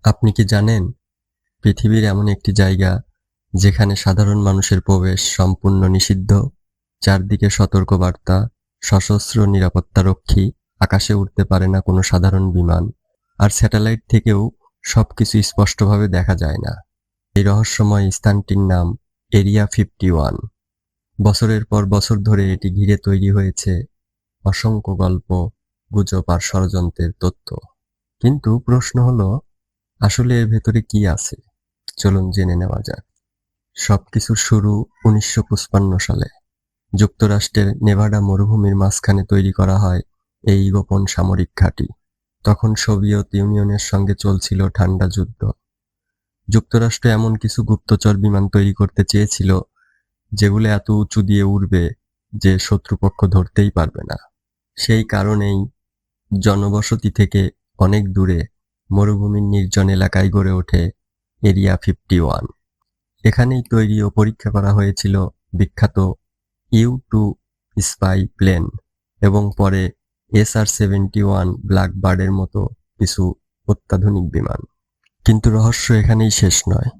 আপনি কি জানেন পৃথিবীর এমন একটি জায়গা যেখানে সাধারণ মানুষের প্রবেশ সম্পূর্ণ নিষিদ্ধ? চারদিকে সতর্কবার্তা, সশস্ত্র নিরাপত্তারক্ষী, আকাশে উড়তে পারে না কোনো সাধারণ বিমান, আর স্যাটেলাইট থেকেও সবকিছু স্পষ্টভাবে দেখা যায় না। এই রহস্যময় স্থানটির নাম এরিয়া 51। বছরের পর বছর ধরে এটি ঘিরে তৈরি হয়েছে অসংখ্য গল্প, গুজব আর ষড়যন্ত্রের তথ্য। কিন্তু প্রশ্ন হলো, আসলে এর ভেতরে কি আছে? চলুন জেনে নেওয়া যাক। সবকিছুর শুরু 1955 সালে। যুক্তরাষ্ট্রের নেভাডা মরুভূমির মাঝখানে তৈরি করা হয় এই গোপন সামরিক ঘাঁটি। তখন সোভিয়েত ইউনিয়নের সঙ্গে চলছিল ঠান্ডা যুদ্ধ। যুক্তরাষ্ট্র এমন কিছু গুপ্তচর বিমান তৈরি করতে চেয়েছিল যেগুলো এত উঁচু দিয়ে উড়বে যে শত্রুপক্ষ ধরতেই পারবে না। সেই কারণেই জনবসতি থেকে অনেক দূরে মরুভূমির নির্জন এলাকায় গড়ে ওঠে এরিয়া 51। এখানেই তৈরি ও পরীক্ষা করা হয়েছিল বিখ্যাত U-2 স্পাই প্লেন এবং পরে SR-71 ব্ল্যাকবার্ডের মতো কিছু অত্যাধুনিক বিমান। কিন্তু রহস্য এখানেই শেষ নয়।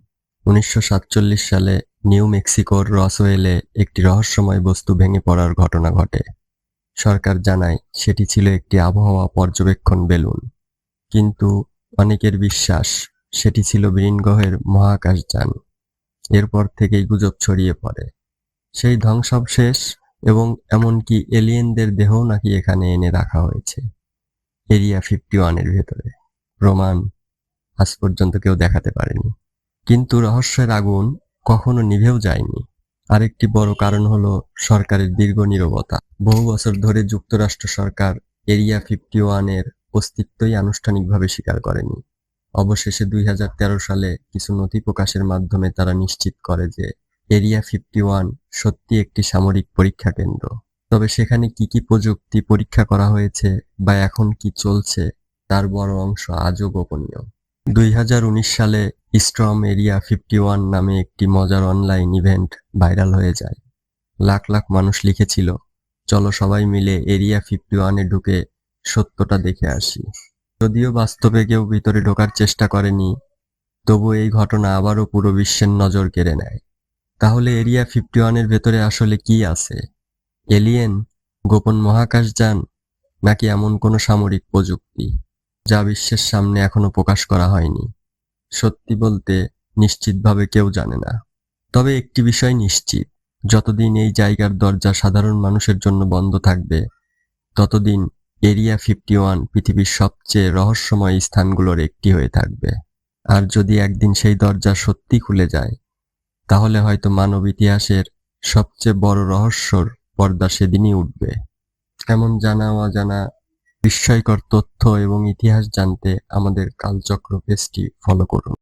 1947 সালে নিউ মেক্সিকোর রসওয়েলে একটি রহস্যময় বস্তু ভেঙে পড়ার ঘটনা ঘটে। সরকার জানায় সেটি ছিল একটি আবহাওয়া পর্যবেক্ষণ বেলুন, কিন্তু অনেকের বিশ্বাস সেটি ছিল ভিনগ্রহের মহাকাশযান। এরপর থেকেই গুজব ছড়িয়ে পড়ে সেই ধ্বংসাবশেষ এবং এমনকি এলিয়েনদের দেহও নাকি এখানে এনে রাখা হয়েছে এরিয়া 51-এর ভেতরে। প্রমাণ আজ পর্যন্ত কেউ দেখাতে পারেনি। কিন্তু রহস্যের আগুন কখনো নিভেও যায়নি। আরেকটি বড় কারণ হলো সরকারের দীর্ঘ নীরবতা। বহু বছর ধরে যুক্তরাষ্ট্র সরকার এরিয়া 51-এর অস্তিত্বই আনুষ্ঠানিকভাবে স্বীকার করেনি। অবশেষে 2013 সালে কিছু নথি প্রকাশের মাধ্যমে তারা নিশ্চিত করে যে এরিয়া 51 সত্যি একটি সামরিক পরীক্ষা কেন্দ্র। তবে সেখানে কি কি প্রযুক্তি পরীক্ষা করা হয়েছে বা এখন কি চলছে তার বড় অংশ আজও গোপনীয়। 2019 সালে স্টর্ম এরিয়া 51 নামে একটি মজার অনলাইন ইভেন্ট ভাইরাল হয়ে যায়। লাখ লাখ মানুষ লিখেছিল, চলো সবাই মিলে এরিয়া 51-এ ঢুকে সত্যটা দেখে আসি। যদিও বাস্তবে কেউ ভিতরে ঢোকার চেষ্টা করেনি, তবু এই ঘটনা আবারও পুরো বিশ্বের নজর কেড়ে নেয়। তাহলে এরিয়া 51-এর ভেতরে আসলে কি আছে? এলিয়েন, গোপন মহাকাশযান, নাকি এমন কোনো সামরিক প্রযুক্তি যা বিশ্বের সামনে এখনো প্রকাশ করা হয়নি? সত্যি বলতে নিশ্চিতভাবে কেউ জানে না। তবে একটি বিষয় নিশ্চিত, যতদিন এই জায়গার দরজা সাধারণ মানুষের জন্য বন্ধ থাকবে, ততদিন এরিয়া 51 পৃথিবীর সবচেয়ে রহস্যময় স্থানগুলোর একটি হয়ে থাকবে। আর যদি একদিন সেই দরজা সত্যি খুলে যায়, তাহলে হয়তো মানব ইতিহাসের সবচেয়ে বড় রহস্যর পর্দা সেদিনই উঠবে। এমন জানা অজানা বিস্ময়কর তথ্য এবং ইতিহাস জানতে আমাদের কালচক্র পেজটি ফলো করুন।